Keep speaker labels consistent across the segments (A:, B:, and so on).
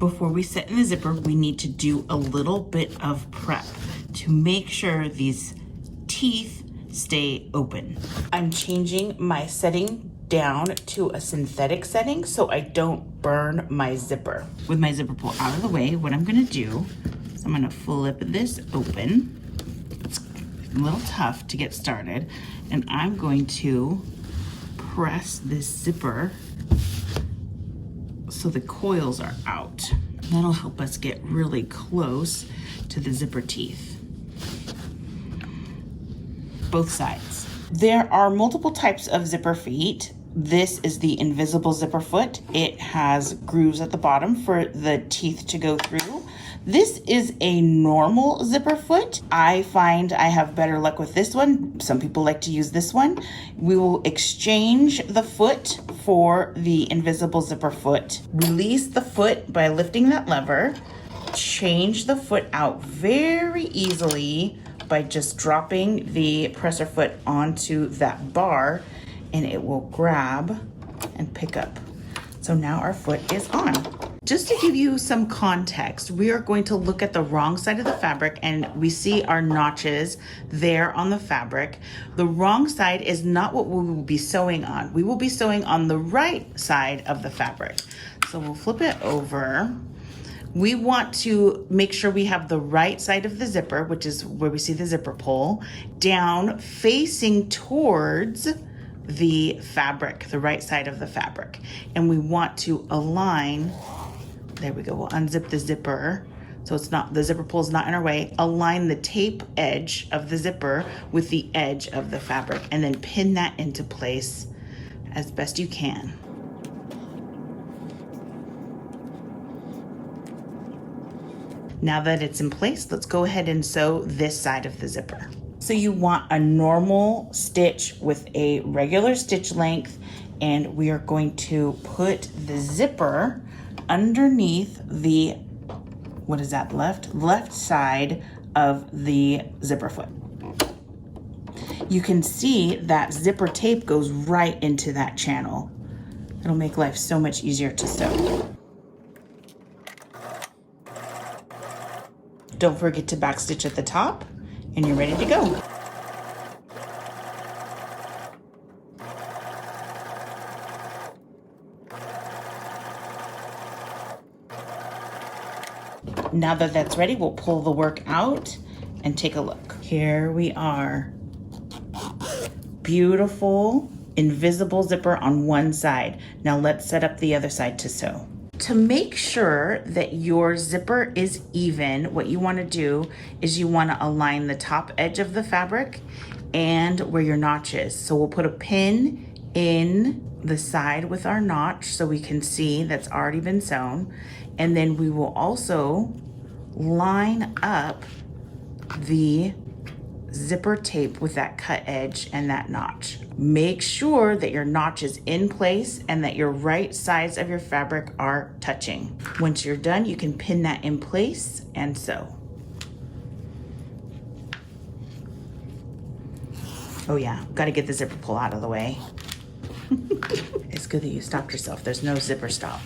A: Before we set in the zipper, we need to do a little bit of prep to make sure these teeth stay open. I'm changing my setting down to a synthetic setting so I don't burn my zipper. With my zipper pull out of the way, what I'm gonna do is I'm gonna flip this open. It's a little tough to get started, and I'm going to press this zipper so the coils are out. That'll help us get really close to the zipper teeth. Both sides. There are multiple types of zipper feet. This is the invisible zipper foot. It has grooves at the bottom for the teeth to go through. This is a normal zipper foot. I find I have better luck with this one. Some people like to use this one. We will exchange the foot for the invisible zipper foot. Release the foot by lifting that lever. Change the foot out very easily by just dropping the presser foot onto that bar, and it will grab and pick up. So now our foot is on. Just to give you some context, we are going to look at the wrong side of the fabric, and we see our notches there on the fabric. The wrong side is not what we will be sewing on. We will be sewing on the right side of the fabric. So we'll flip it over. We want to make sure we have the right side of the zipper, which is where we see the zipper pull, down facing towards the fabric, the right side of the fabric. And we want to align, there we go, we'll unzip the zipper. So it's not, the zipper pull is not in our way. Align the tape edge of the zipper with the edge of the fabric, and then pin that into place as best you can. Now that it's in place, let's go ahead and sew this side of the zipper. So you want a normal stitch with a regular stitch length, and we are going to put the zipper underneath the, what is that, left side of the zipper foot. You can see that zipper tape goes right into that channel. It'll make life so much easier to sew. Don't forget to backstitch at the top, and you're ready to go. Now that that's ready, we'll pull the work out and take a look. Here we are. Beautiful invisible zipper on one side. Now let's set up the other side to sew. To make sure that your zipper is even, what you want to do is you want to align the top edge of the fabric and where your notch is. So we'll put a pin in the side with our notch so we can see that's already been sewn. And then we will also line up the zipper tape with that cut edge and that notch. Make sure that your notch is in place and that your right sides of your fabric are touching. Once you're done, you can pin that in place and sew. Oh yeah, gotta get the zipper pull out of the way. It's good that you stopped yourself. There's no zipper stop.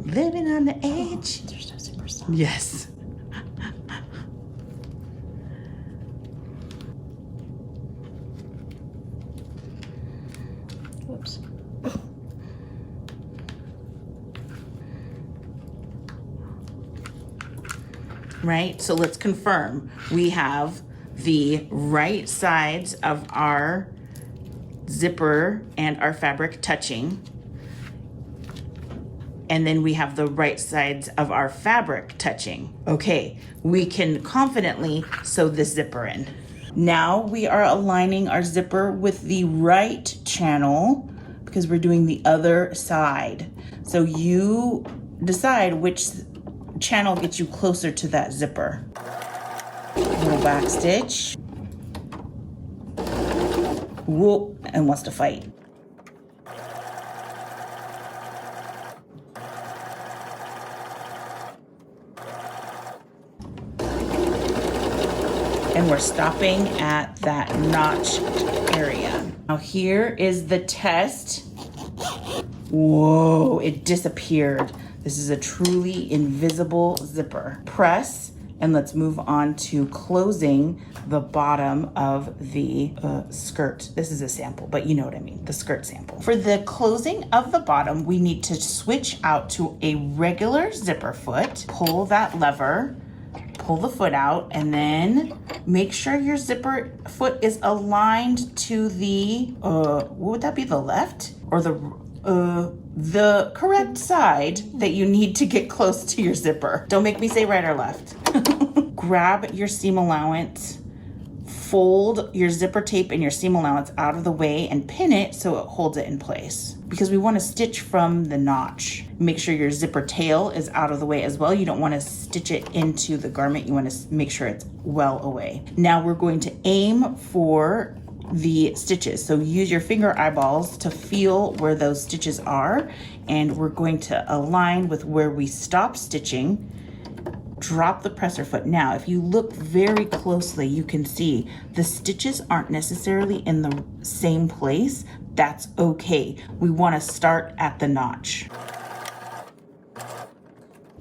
A: Living on the edge.
B: There's no zipper stop.
A: Yes.
B: Whoops.
A: Right, so let's confirm. We have the right sides of our zipper and our fabric touching. And then we have the right sides of our fabric touching. Okay, we can confidently sew this zipper in. Now we are aligning our zipper with the right channel because we're doing the other side. So you decide which channel gets you closer to that zipper. Little back stitch. Whoop, and wants to fight. And we're stopping at that notched area. Now here is the test Whoa, it disappeared. This is a truly invisible zipper. Press, and let's move on to closing the bottom of the skirt. This is a sample, but you know what I mean, the skirt sample. For the closing of the bottom, we need to switch out to a regular zipper foot, pull that lever, pull the foot out, and then make sure your zipper foot is aligned to the, what would that be, the left? Or the correct side that you need to get close to your zipper. Don't make me say right or left. Grab your seam allowance, fold your zipper tape and your seam allowance out of the way and pin it so it holds it in place. Because we want to stitch from the notch. Make sure your zipper tail is out of the way as well. You don't want to stitch it into the garment. You want to make sure it's well away. Now we're going to aim for the stitches. So use your finger eyeballs to feel where those stitches are, and we're going to align with where we stop stitching. Drop the presser foot. Now, if you look very closely, you can see the stitches aren't necessarily in the same place. That's okay. We want to start at the notch.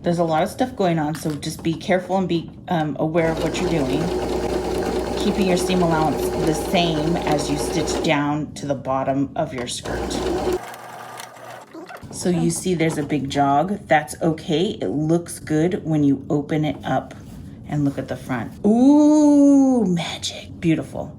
A: There's a lot of stuff going on, so just be careful and be aware of what you're doing. Keeping your seam allowance the same as you stitch down to the bottom of your skirt. So you see there's a big jog. That's okay. It looks good when you open it up and look at the front. Ooh, magic. Beautiful.